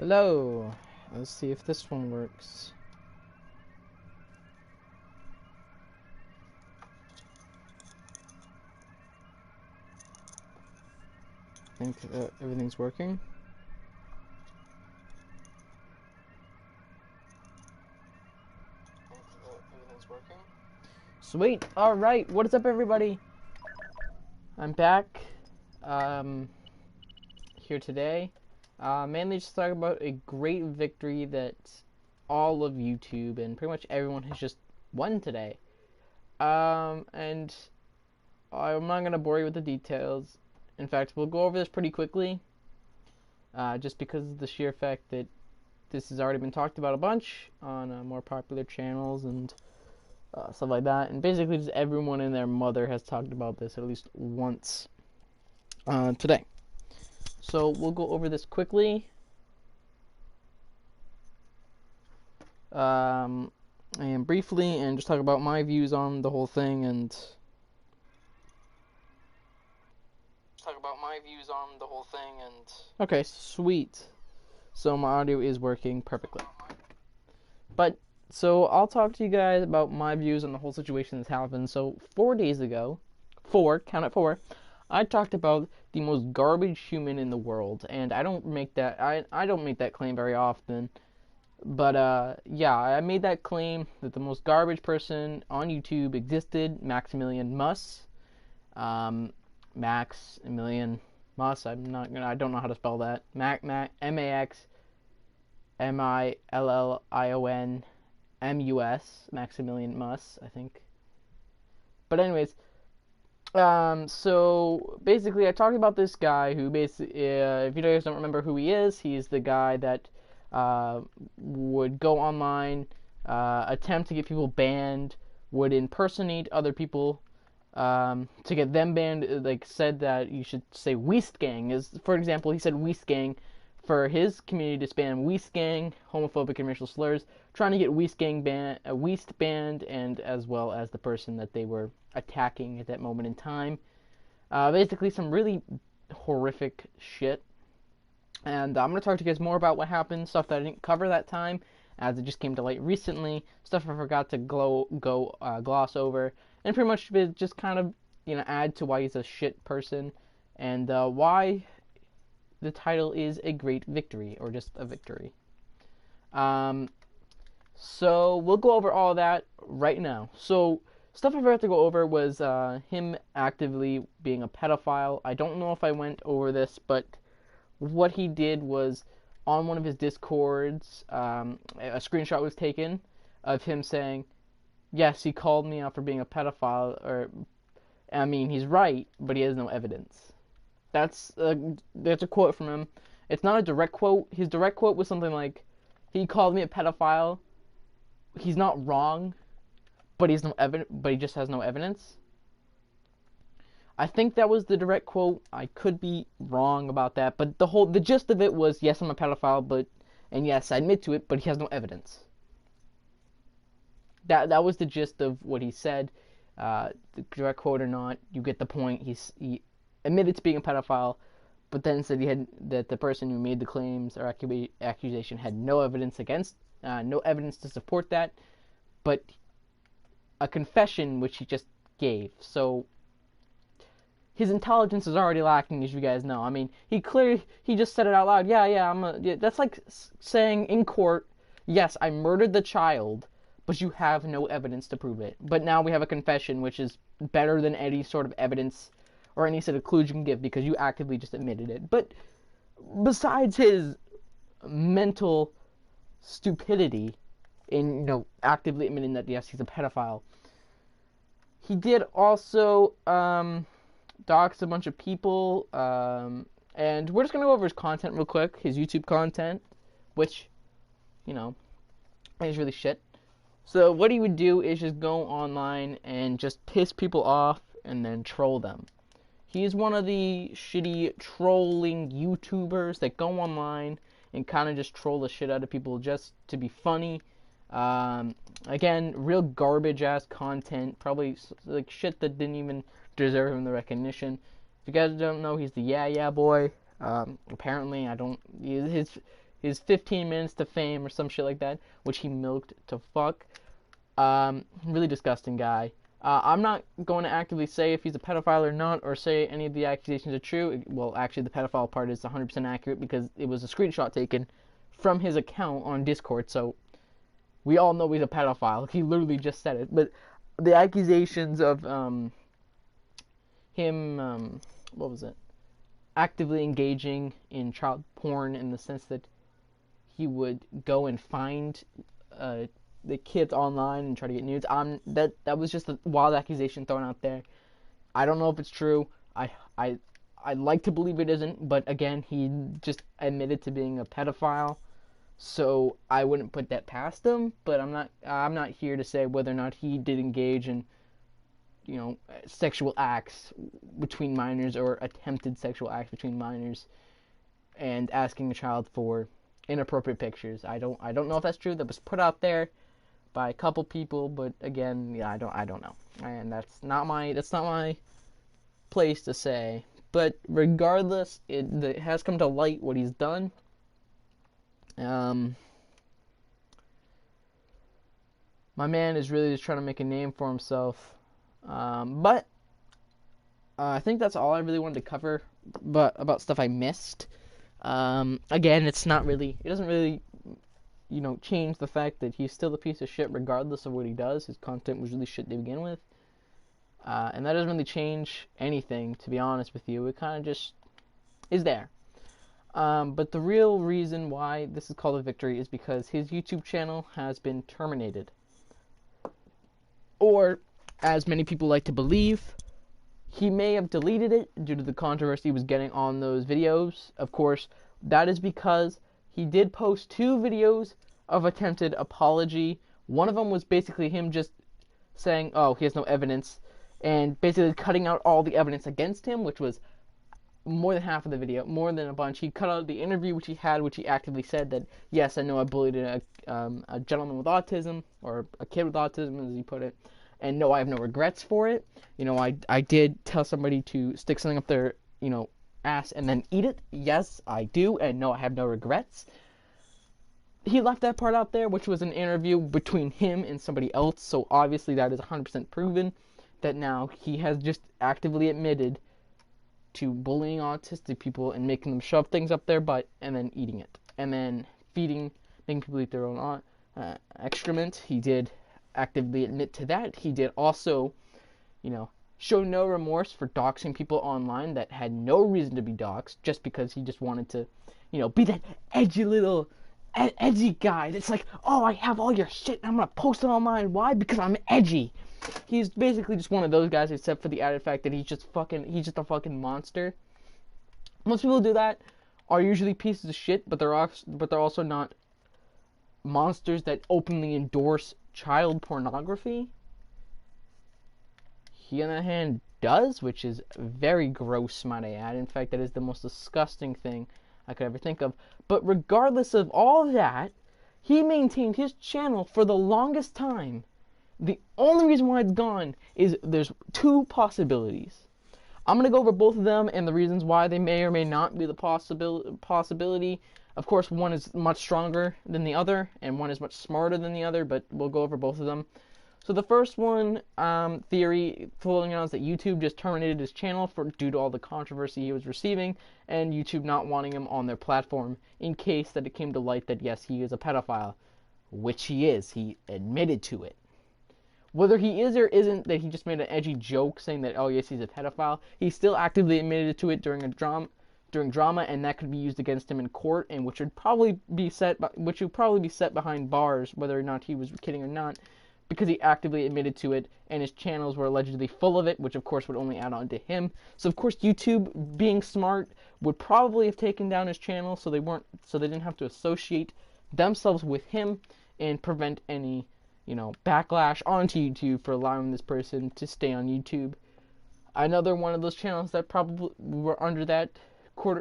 Hello. Let's see if this one works. I think everything's working. Sweet. All right. What is up, everybody? I'm back. Here today. Mainly just talk about a great victory that all of YouTube and pretty much everyone has just won today. And I'm not gonna bore you with the details. In fact, we'll go over this pretty quickly. Just because of the sheer fact that this has already been talked about a bunch on more popular channels and stuff like that. And basically just everyone and their mother has talked about this at least once today. So we'll go over this quickly. And briefly, and just talk about my views on the whole thing and okay, sweet. So my audio is working perfectly. But so I'll talk to you guys about my views on the whole situation that's happened. So 4 days ago, count it 4, I talked about the most garbage human in the world, and I don't make that claim very often. But yeah, I made that claim that the most garbage person on YouTube existed, Maximilian Muss. Maximilian Muss. I don't know how to spell that. Maximillion Maximilian Muss, I think. But anyways, so basically I talked about this guy who basically, if you guys don't remember who he is, he's the guy that would go online, attempt to get people banned, would impersonate other people to get them banned. Like, said that you should say Weast Gang. For example, he said Weast Gang for his community to spam Weast Gang, homophobic and racial slurs, trying to get Weast Gang Weast banned, and as well as the person that they were attacking at that moment in time. Basically some really horrific shit. And I'm going to talk to you guys more about what happened, stuff that I didn't cover that time, as it just came to light recently, stuff I forgot to gloss over, and pretty much just kind of, add to why he's a shit person, and why the title is a great victory, or just a victory. So we'll go over all that right now. So stuff I forgot to go over was him actively being a pedophile. I don't know if I went over this, but what he did was, on one of his Discords, a screenshot was taken of him saying, yes, he called me out for being a pedophile, he's right, but he has no evidence. That's a quote from him. It's not a direct quote. His direct quote was something like, he called me a pedophile. He's not wrong, but he just has no evidence. I think that was the direct quote. I could be wrong about that, but the gist of it was, yes, I'm a pedophile, and yes, I admit to it, but he has no evidence. That was the gist of what he said. The direct quote or not, you get the point. He admitted to being a pedophile, but then said that the person who made the claims or accusation had no evidence to support that, but a confession which he just gave. So his intelligence is already lacking, as you guys know. I mean, he just said it out loud. Yeah, that's like saying in court, yes, I murdered the child, but you have no evidence to prove it. But now we have a confession, which is better than any sort of evidence or any sort of clues you can give, because you actively just admitted it. But besides his mental stupidity in, actively admitting that, yes, he's a pedophile, he did also dox a bunch of people, and we're just going to go over his content real quick, his YouTube content, which, is really shit. So what he would do is just go online and just piss people off and then troll them. He's one of the shitty trolling YouTubers that go online and kind of just troll the shit out of people just to be funny. Again, real garbage-ass content, probably like shit that didn't even deserve him the recognition. If you guys don't know, he's the Yeah boy. Apparently, his 15 minutes to fame or some shit like that, which he milked to fuck. Really disgusting guy. I'm not going to actively say if he's a pedophile or not, or say any of the accusations are true. Well, actually, the pedophile part is 100% accurate because it was a screenshot taken from his account on Discord, so we all know he's a pedophile. He literally just said it. But the accusations of him, what was it? Actively engaging in child porn in the sense that he would go and find the kids online and try to get nudes. That was just a wild accusation thrown out there. I don't know if it's true. I like to believe it isn't, but again, he just admitted to being a pedophile, so I wouldn't put that past him. But I'm not here to say whether or not he did engage in, you know, sexual acts between minors or attempted sexual acts between minors and asking a child for inappropriate pictures. I don't know if that's true. That was put out there by a couple people, but again, yeah, I don't know. And that's not my place to say. But regardless, it has come to light what he's done. My man is really just trying to make a name for himself. But I think that's all I really wanted to cover, but about stuff I missed. Again, it doesn't really, you know, change the fact that he's still a piece of shit regardless of what he does. His content was really shit to begin with. And that doesn't really change anything, to be honest with you. It kind of just is there. But the real reason why this is called a victory is because his YouTube channel has been terminated. Or, as many people like to believe, he may have deleted it due to the controversy he was getting on those videos. Of course, that is because he did post 2 videos of attempted apology. One of them was basically him just saying, oh, he has no evidence, and basically cutting out all the evidence against him, which was more than half of the video, more than a bunch. He cut out the interview which he had, which he actively said that, yes, I know I bullied a gentleman with autism, or a kid with autism, as he put it, and no, I have no regrets for it. You know, I did tell somebody to stick something up their, you know, ass and then eat it. Yes, I do, and no, I have no regrets. He left that part out there, which was an interview between him and somebody else, so obviously that is 100% proven that now he has just actively admitted to bullying autistic people and making them shove things up their butt and then eating it. And then making people eat their own excrement. He did actively admit to that. He did also, you know, show no remorse for doxing people online that had no reason to be doxed, just because he just wanted to, you know, be that edgy little edgy guy that's like, oh, I have all your shit and I'm gonna post it online. Why? Because I'm edgy. He's basically just one of those guys, except for the added fact that he's just a fucking monster. Most people who do that are usually pieces of shit, but they're also not monsters that openly endorse child pornography. He, on the other hand, does, which is very gross, might I add. In fact, that is the most disgusting thing I could ever think of. But regardless of all that, he maintained his channel for the longest time. The only reason why it's gone is there's 2 possibilities. I'm going to go over both of them and the reasons why they may or may not be the possibility. Of course, one is much stronger than the other, and one is much smarter than the other, but we'll go over both of them. So the first one, theory floating around, is that YouTube just terminated his channel due to all the controversy he was receiving, and YouTube not wanting him on their platform in case that it came to light that, yes, he is a pedophile, which he is. He admitted to it. Whether he is or isn't, that he just made an edgy joke saying that, oh yes, he's a pedophile, he still actively admitted to it during drama, and that could be used against him in court, and which would probably be set behind bars, whether or not he was kidding or not, because he actively admitted to it, and his channels were allegedly full of it, which of course would only add on to him. So of course YouTube, being smart, would probably have taken down his channel so they didn't have to associate themselves with him and prevent any, you know, backlash onto YouTube for allowing this person to stay on YouTube. Another one of those channels that probably were under that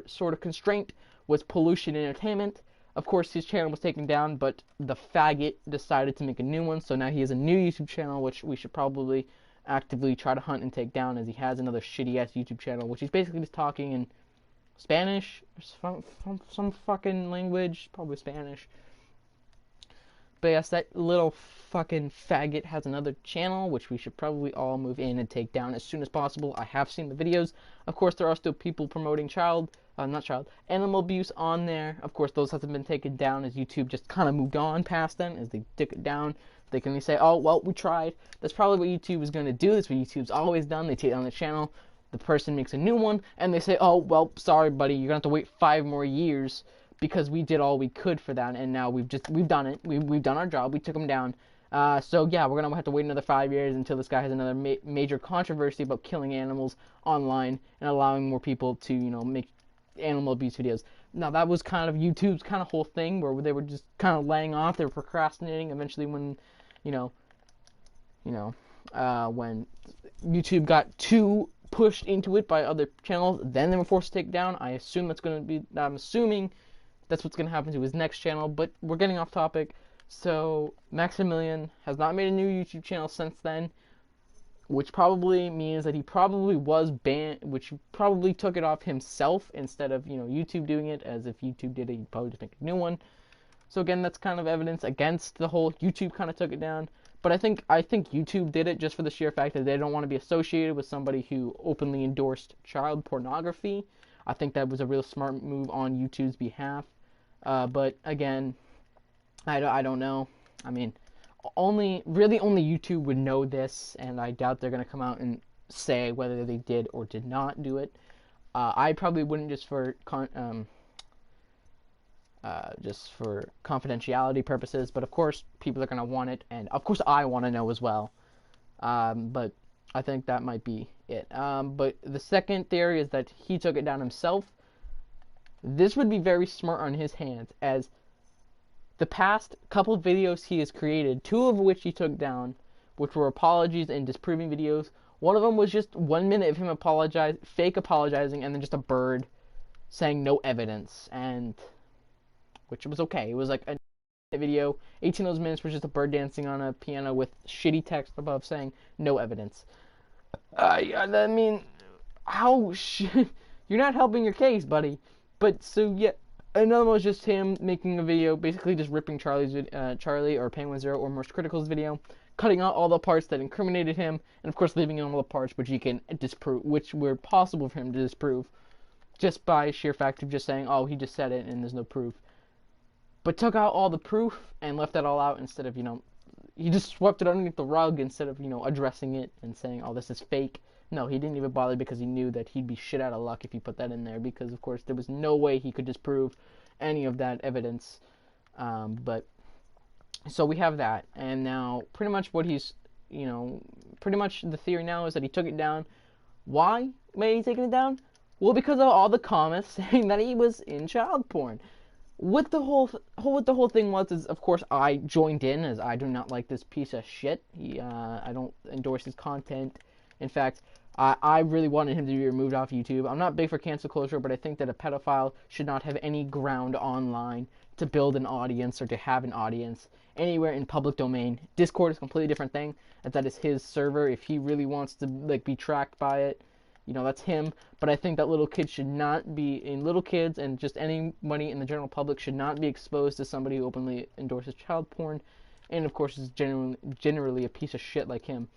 sort of constraint was Pollution Entertainment. Of course, his channel was taken down, but the faggot decided to make a new one, so now he has a new YouTube channel, which we should probably actively try to hunt and take down, as he has another shitty-ass YouTube channel, which he's basically just talking and Spanish, from some fucking language, probably Spanish. But yes, that little fucking faggot has another channel, which we should probably all move in and take down as soon as possible. I have seen the videos. Of course, there are still people promoting animal abuse on there. Of course, those haven't been taken down as YouTube just kind of moved on past them as they took it down. They can say, oh, well, we tried. That's probably what YouTube is going to do. That's what YouTube's always done. They take down the channel, the person makes a new one, and they say, oh, well, sorry, buddy, you're going to have to wait 5 more years because we did all we could for that, and now we've done it. We've done our job. We took them down. So yeah, we're gonna have to wait another 5 years until this guy has another major controversy about killing animals online and allowing more people to, make animal abuse videos. Now that was kind of YouTube's kind of whole thing where they were just kind of laying off. They were procrastinating. Eventually, when, when YouTube got too pushed into it by other channels, then they were forced to take it down. I'm assuming that's what's going to happen to his next channel, but we're getting off topic. So Maximilian has not made a new YouTube channel since then, which probably means that he probably was banned, which probably took it off himself instead of, YouTube doing it, as if YouTube did it, he'd probably just make a new one. So again, that's kind of evidence against the whole YouTube kind of took it down. But I think YouTube did it just for the sheer fact that they don't want to be associated with somebody who openly endorsed child pornography. I think that was a real smart move on YouTube's behalf. But again, I don't know. I mean, only YouTube would know this, and I doubt they're going to come out and say whether they did or did not do it. I probably wouldn't, just for confidentiality purposes, but of course people are going to want it, and of course I want to know as well. But I think that might be it. But the second theory is that he took it down himself. This would be very smart on his hands, as the past couple videos he has created, 2 of which he took down, which were apologies and disproving videos. One of them was just 1 minute of him fake apologizing, and then just a bird saying no evidence, and which was okay. It was like a video. 18 of those minutes was just a bird dancing on a piano with shitty text above saying no evidence. I mean, you're not helping your case, buddy. But so yeah, another one was just him making a video, basically just ripping Charlie or Penguin Zero or Most Critical's video, cutting out all the parts that incriminated him, and of course leaving in all the parts which he can disprove, which were possible for him to disprove, just by sheer fact of just saying, oh, he just said it and there's no proof. But took out all the proof and left that all out instead of, he just swept it underneath the rug instead of, addressing it and saying, oh, this is fake. No, he didn't even bother because he knew that he'd be shit out of luck if he put that in there, because of course there was no way he could disprove any of that evidence. But so we have that, and now pretty much what he's, pretty much the theory now is that he took it down. Why may he taking it down? Well, because of all the comments saying that he was in child porn. What the whole thing was is, of course, I joined in, as I do not like this piece of shit. I don't endorse his content. In fact, I really wanted him to be removed off YouTube. I'm not big for cancel culture, but I think that a pedophile should not have any ground online to build an audience or to have an audience anywhere in public domain. Discord is a completely different thing, as that is his server. If he really wants to be tracked by it, that's him. But I think that little kids should not be, little kids and just anybody in the general public should not be exposed to somebody who openly endorses child porn, and of course is generally a piece of shit like him.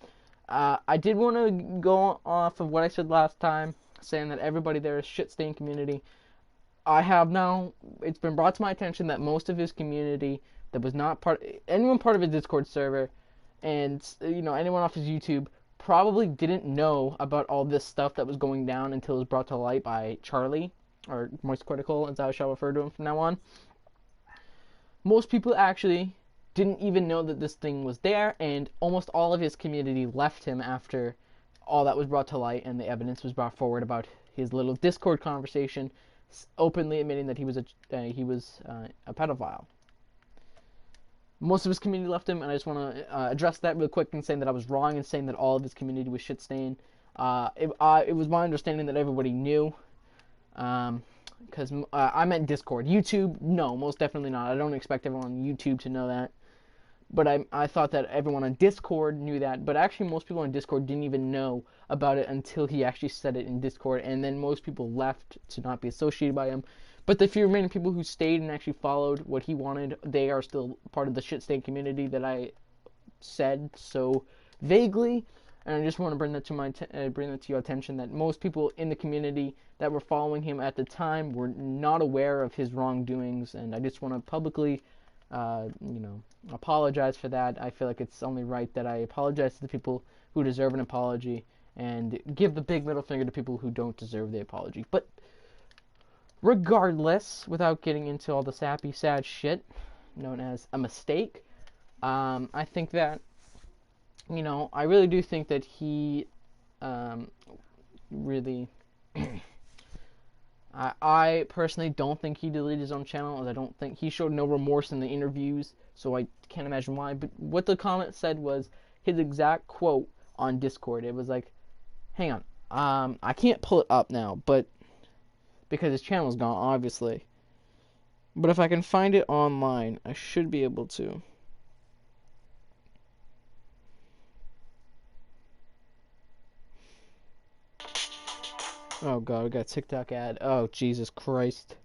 I did want to go off of what I said last time, saying that everybody there is shit-stained community. I have now, it's been brought to my attention that most of his community that was not anyone part of his Discord server, and, anyone off his YouTube, probably didn't know about all this stuff that was going down until it was brought to light by Charlie, or Moist Critical, as I shall refer to him from now on. Most people actually didn't even know that this thing was there, and almost all of his community left him after all that was brought to light and the evidence was brought forward about his little Discord conversation, openly admitting that he was a pedophile. Most of his community left him, and I just want to address that real quick and saying that I was wrong in saying that all of his community was shit-stained. It was my understanding that everybody knew, because I meant Discord. YouTube, no, most definitely not. I don't expect everyone on YouTube to know that. but I thought that everyone on Discord knew that, but actually most people on Discord didn't even know about it until he actually said it in Discord, and then most people left to not be associated by him. But the few remaining people who stayed and actually followed what he wanted, they are still part of the shit stain community that I said so vaguely. And I just want to bring that to your attention that most people in the community that were following him at the time were not aware of his wrongdoings, and I just want to publicly, apologize for that. I feel like it's only right that I apologize to the people who deserve an apology and give the big middle finger to people who don't deserve the apology. But regardless, without getting into all the sappy, sad shit known as a mistake, I think that, I really do think that he really... I personally don't think he deleted his own channel, as I don't think he showed no remorse in the interviews, so I can't imagine why. But what the comment said was his exact quote on Discord. It was like, hang on, I can't pull it up now, but because his channel's gone, obviously. But if I can find it online, I should be able to. Oh god, we got a TikTok ad. Oh, Jesus Christ.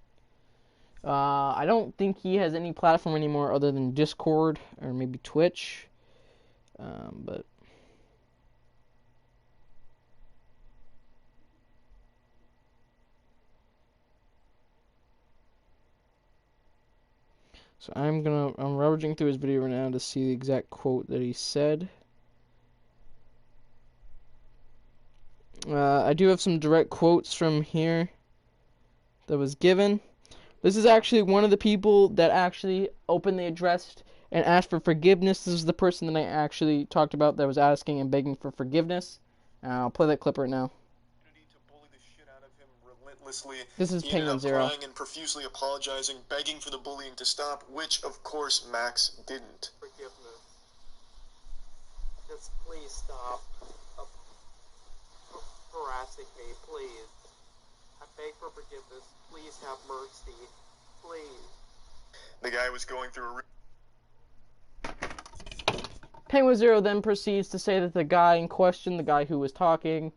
I don't think he has any platform anymore other than Discord or maybe Twitch. But so I'm rummaging through his video right now to see the exact quote that he said. I do have some direct quotes from here that was given. This is actually one of the people that actually openly addressed and asked for forgiveness. This is the person that I actually talked about that was asking and begging for forgiveness. I'll play that clip right now. This is Penguin Zero. Crying and profusely apologizing, begging for the bullying to stop, which of course Max didn't. Forgiveness. Just please stop harassing me, please. I beg for forgiveness. Please have mercy. Please. The guy was going through a... Penguin Zero then proceeds to say that the guy in question, the guy who was talking,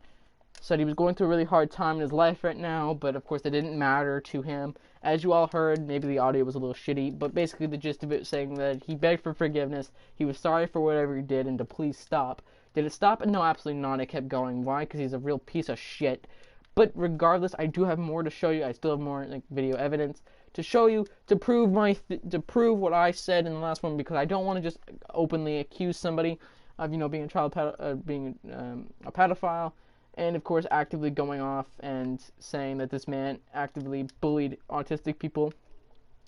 said he was going through a really hard time in his life right now, but of course that didn't matter to him. As you all heard, maybe the audio was a little shitty, but basically the gist of it saying that he begged for forgiveness, he was sorry for whatever he did, and to please stop. Did it stop? No, absolutely not. It kept going. Why? Because he's a real piece of shit. But regardless, I do have more to show you. I still have more video evidence to show you to prove what I said in the last one, because I don't want to just openly accuse somebody of being a pedophile, and of course actively going off and saying that this man actively bullied autistic people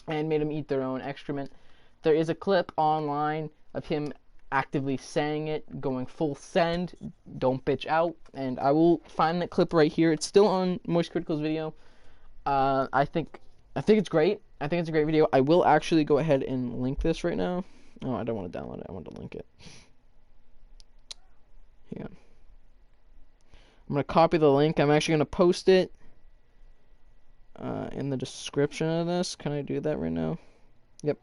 and made them eat their own excrement. There is a clip online of him actively saying it, going full send, don't bitch out, and I will find that clip right here. It's still on Moist Critical's video. I think it's great. I think it's a great video. I will actually go ahead and link this right now. Oh, I don't want to download it. I want to link it. Hang on. I'm going to copy the link. I'm actually going to post it in the description of this. Can I do that right now? Yep.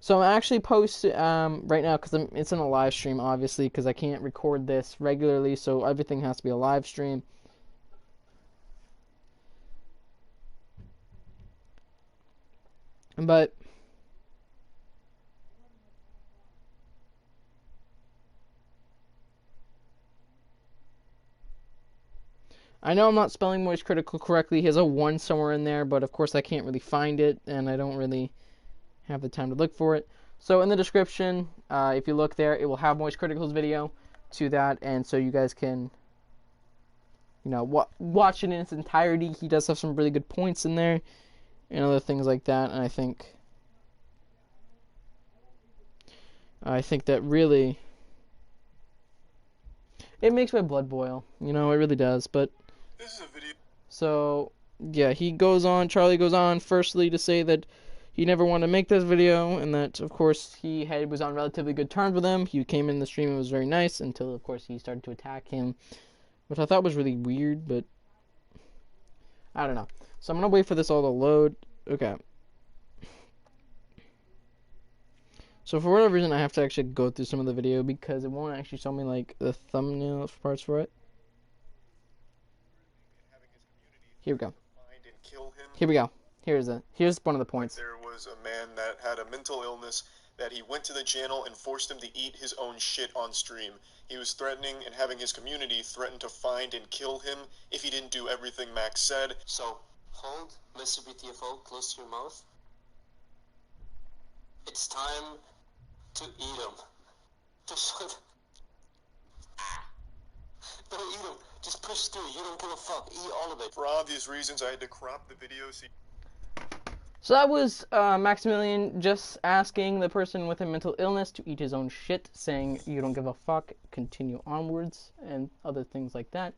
So I'm actually posting right now because it's in a live stream, obviously, because I can't record this regularly, so everything has to be a live stream. But I know I'm not spelling Moist Critical correctly. He has a 1 somewhere in there, but of course I can't really find it, and I don't really have the time to look for it. So in the description, if you look there, it will have Moist Critical's video to that, and so you guys can, watch it in its entirety. He does have some really good points in there, and other things like that, and I think that really, it makes my blood boil. It really does. But This is a video. So yeah, Charlie goes on firstly to say that he never wanted to make this video, and that of course he was on relatively good terms with him. He came in the stream and was very nice until of course he started to attack him, which I thought was really weird, but I don't know. So I'm gonna wait for this all to load. Okay. So for whatever reason, I have to actually go through some of the video because it won't actually show me like the thumbnail parts for it. Here we go. Find and kill him. Here we go. Here's one of the points. There was a man that had a mental illness that he went to the channel and forced him to eat his own shit on stream. He was threatening and having his community threaten to find and kill him if he didn't do everything Max said. So, hold Mr. BTFO close to your mouth. It's time to eat him. Just don't eat him. Just push through. You don't give a fuck. Eat all of it. For obvious reasons, I had to crop the video so So that was Maximilian just asking the person with a mental illness to eat his own shit, saying you don't give a fuck, continue onwards, and other things like that.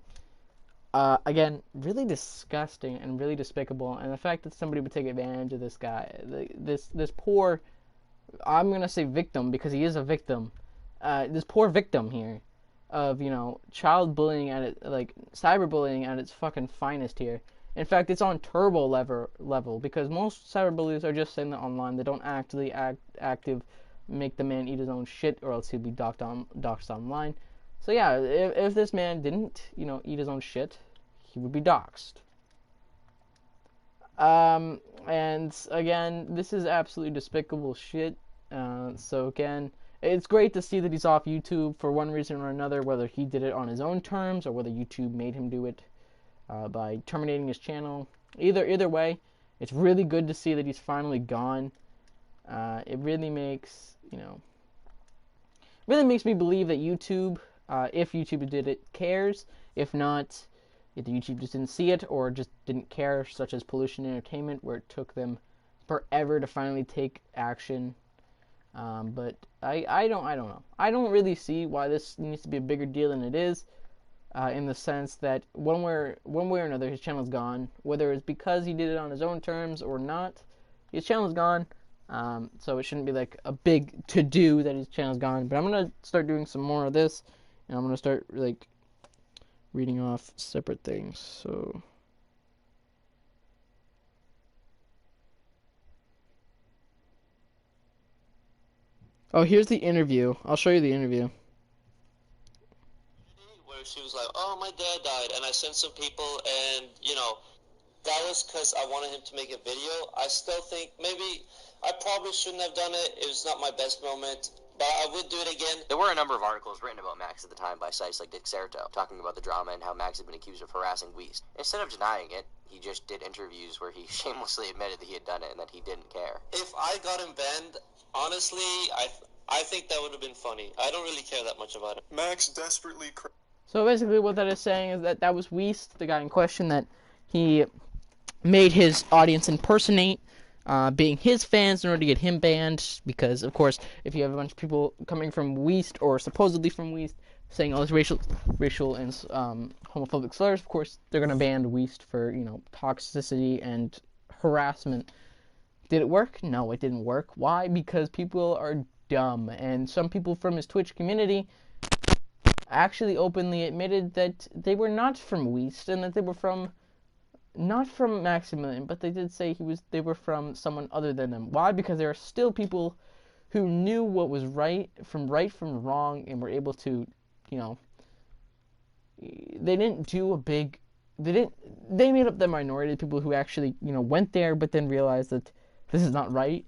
Again, really disgusting and really despicable, and the fact that somebody would take advantage of this guy, this poor, I'm gonna say victim because he is a victim, this poor victim here of, you know, child bullying at it, like cyberbullying at its fucking finest here. In fact, it's on turbo level because most cyberbullies are just saying that online. They don't actually active make the man eat his own shit, or else he'd be doxed online. So yeah, if this man didn't, you know, eat his own shit, he would be doxed. And again, this is absolutely despicable shit. So again, it's great to see that he's off YouTube for one reason or another, whether he did it on his own terms or whether YouTube made him do it. By terminating his channel. Either way, it's really good to see that he's finally gone. It really makes, you know, really makes me believe that YouTube, if YouTube did it, cares. If not, either YouTube just didn't see it or just didn't care, such as Pollution Entertainment, where it took them forever to finally take action. But I don't know. I don't really see why this needs to be a bigger deal than it is. In the sense that one way or another, his channel's gone. Whether it's because he did it on his own terms or not, his channel's gone. So it shouldn't be like a big to-do that his channel's gone. But I'm gonna start doing some more of this, and I'm gonna start like reading off separate things. So. Oh, here's the interview. I'll show you the interview. Where she was like, oh, my dad died, and I sent some people, and, you know, that was because I wanted him to make a video. I still think maybe I probably shouldn't have done it. It was not my best moment, but I would do it again. There were a number of articles written about Max at the time by sites like Dixerto, talking about the drama and how Max had been accused of harassing Weast. Instead of denying it, he just did interviews where he shamelessly admitted that he had done it and that he didn't care. If I got him banned, honestly, I think that would have been funny. I don't really care that much about it. Max desperately So basically what that is saying is that was Weast, the guy in question, that he made his audience impersonate being his fans in order to get him banned, because, of course, if you have a bunch of people coming from Weast, or supposedly from Weast, saying all these racial and homophobic slurs, of course, they're going to ban Weast for, you know, toxicity and harassment. Did it work? No, it didn't work. Why? Because people are dumb, and some people from his Twitch community actually openly admitted that they were not from Weast, and that they were not from Maximilian, but they did say they were from someone other than them. Why? Because there are still people who knew what was right from wrong, and were able to, you know, they made up the minority of people who actually, you know, went there, but then realized that this is not right.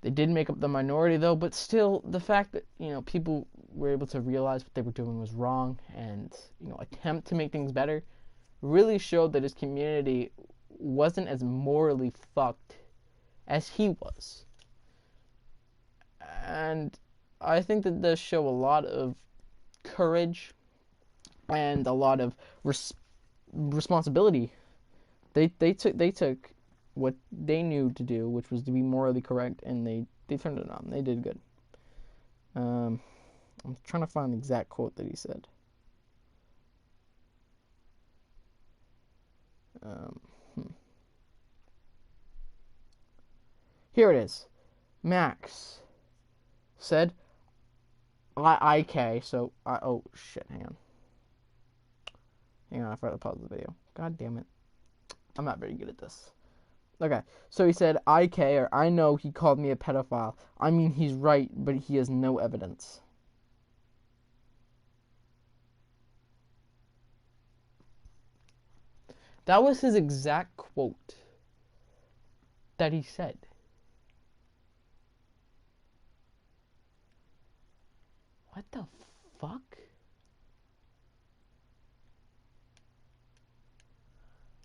They did make up the minority, though, but still, the fact that, you know, people were able to realize what they were doing was wrong and, you know, attempt to make things better really showed that his community wasn't as morally fucked as he was. And I think that does show a lot of courage and a lot of responsibility. They took what they knew to do, which was to be morally correct, and they turned it on. They did good. I'm trying to find the exact quote that he said. Here it is. Max said, IK, so, oh, shit, hang on, I forgot to pause the video. God damn it. I'm not very good at this. Okay, so he said, I care. I know he called me a pedophile. I mean, he's right, but he has no evidence. That was his exact quote that he said. What the fuck?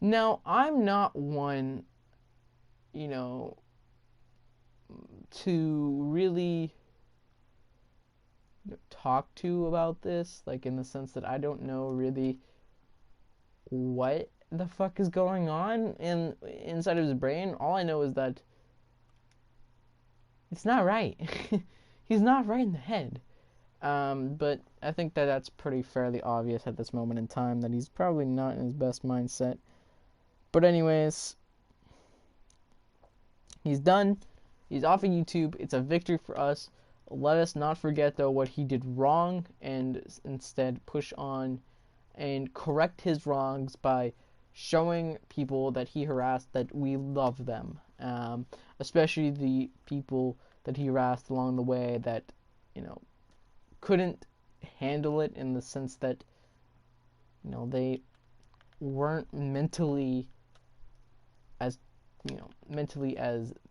Now, I'm not one, you know, to really talk to about this, like in the sense that I don't know really what the fuck is going on inside of his brain. All I know is that it's not right. He's not right in the head. But I think that that's pretty fairly obvious at this moment in time that he's probably not in his best mindset. But anyways, he's done. He's off of YouTube. It's a victory for us. Let us not forget, though, what he did wrong and instead push on and correct his wrongs by showing people that he harassed that we love them. Especially the people that he harassed along the way that, couldn't handle it in the sense that, they weren't mentally as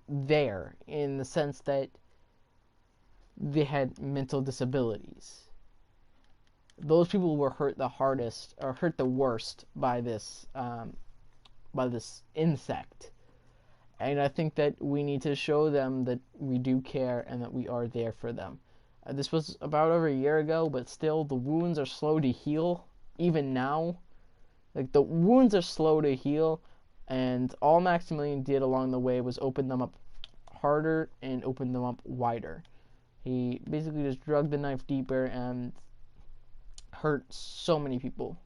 there, in the sense that they had mental disabilities. Those people were hurt the hardest, or hurt the worst by this insect. And I think that we need to show them that we do care and that we are there for them. This was about over a year ago, but still the wounds are slow to heal, even now. Like, the wounds are slow to heal, and all Maximilian did along the way was open them up harder and open them up wider. He basically just drug the knife deeper and hurt so many people.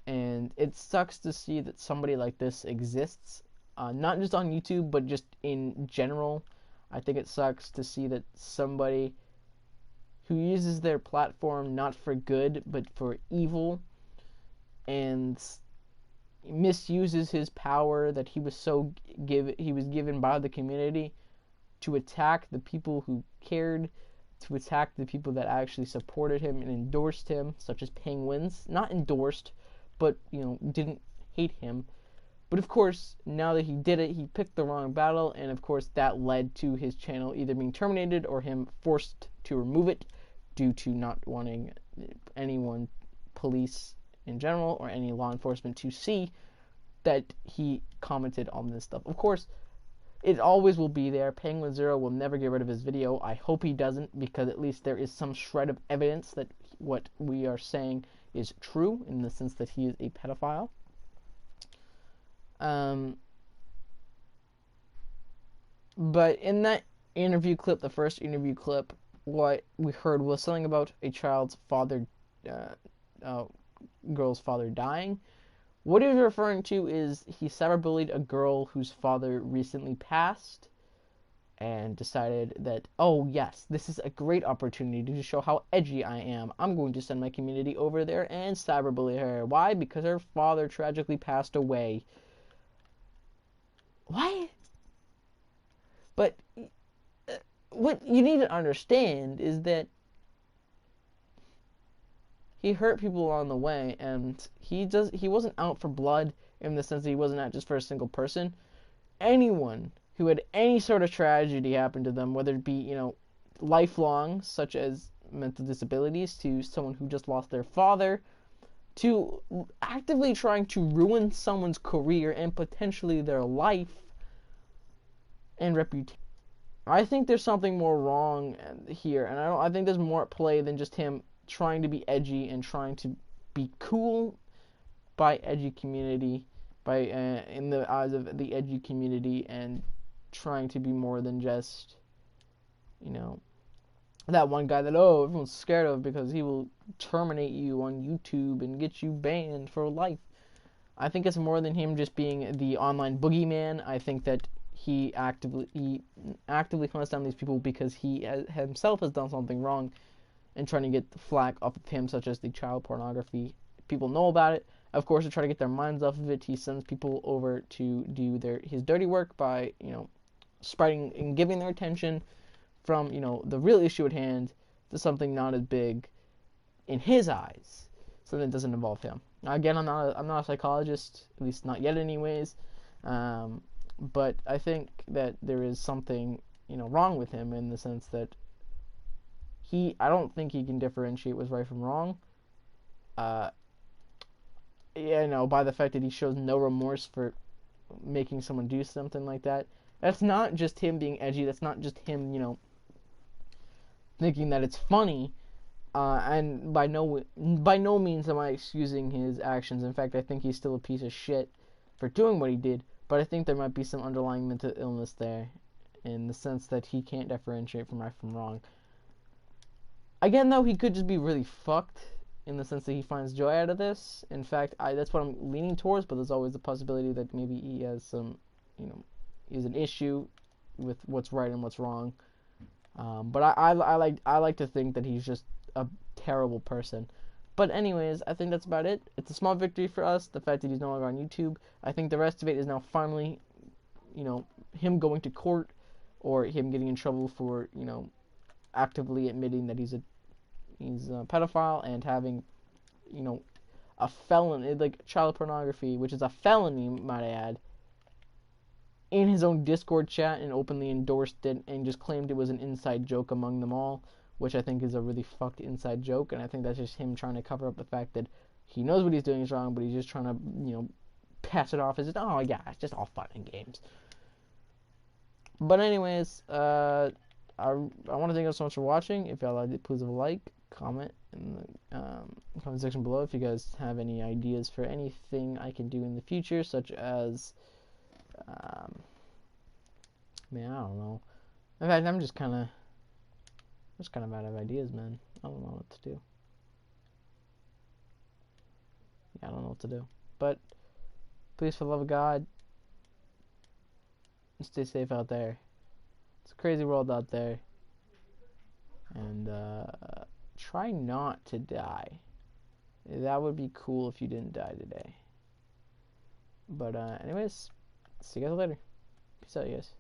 And it sucks to see that somebody like this exists, not just on YouTube, but just in general. I think it sucks to see that somebody who uses their platform not for good, but for evil, and misuses his power that he was given by the community to attack the people who cared, to attack the people that actually supported him and endorsed him, such as penguins. Not endorsed, but, didn't hate him. But of course, now that he did it, he picked the wrong battle, and of course that led to his channel either being terminated or him forced to remove it due to not wanting anyone, police in general, or any law enforcement to see that he commented on this stuff. Of course, it always will be there. Penguin Zero will never get rid of his video. I hope he doesn't, because at least there is some shred of evidence that what we are saying is true, in the sense that he is a pedophile. But in that interview clip, the first interview clip, what we heard was something about a child's father, girl's father dying. What he was referring to is he cyberbullied a girl whose father recently passed, and decided that, oh yes, this is a great opportunity to show how edgy I am. I'm going to send my community over there and cyberbully her. Why? Because her father tragically passed away. What? But what you need to understand is that he hurt people along the way, and he wasn't out for blood, in the sense that he wasn't out just for a single person. Anyone who had any sort of tragedy happen to them, whether it be, lifelong, such as mental disabilities, to someone who just lost their father, to actively trying to ruin someone's career and potentially their life and reputation. I think there's something more wrong here, and I think there's more at play than just him trying to be edgy and trying to be cool by edgy community, by in the eyes of the edgy community, and trying to be more than just, that one guy that, everyone's scared of because he will terminate you on YouTube and get you banned for life. I think it's more than him just being the online boogeyman. I think that he actively hunts down these people because he himself has done something wrong, and trying to get the flack off of him, such as the child pornography. People know about it, Of course, to try to get their minds off of it, he sends people over to do his dirty work by, spreading and giving their attention from, the real issue at hand to something not as big in his eyes, something that doesn't involve him. Now, again, I'm not a psychologist, at least not yet, anyways. But I think that there is something, wrong with him in the sense that I don't think he can differentiate what's right from wrong. By the fact that he shows no remorse for making someone do something like that. That's not just him being edgy. That's not just him, thinking that it's funny. And by no means am I excusing his actions. In fact, I think he's still a piece of shit for doing what he did. But I think there might be some underlying mental illness there, in the sense that he can't differentiate from right from wrong. Again, though, he could just be really fucked, in the sense that he finds joy out of this. In fact, that's what I'm leaning towards, but there's always the possibility that maybe he has some, he has an issue with what's right and what's wrong. But I like to think that he's just a terrible person. But anyways, I think that's about it. It's a small victory for us, the fact that he's no longer on YouTube. I think the rest of it is now finally, him going to court, or him getting in trouble for, actively admitting that he's a pedophile and having, a felony, like child pornography, which is a felony, might I add, in his own Discord chat, and openly endorsed it and just claimed it was an inside joke among them all, which I think is a really fucked inside joke. And I think that's just him trying to cover up the fact that he knows what he's doing is wrong, but he's just trying to, pass it off as, oh yeah, it's just all fun and games. But anyways, I want to thank you so much for watching. If y'all liked it, please leave a like, comment in the comment section below if you guys have any ideas for anything I can do in the future, such as, I don't know. In fact, I'm just kind of out of ideas, man. I don't know what to do. Yeah, I don't know what to do. But please, for the love of God, stay safe out there. It's a crazy world out there. And try not to die. That would be cool if you didn't die today. But anyways, see you guys later. Peace out, you guys.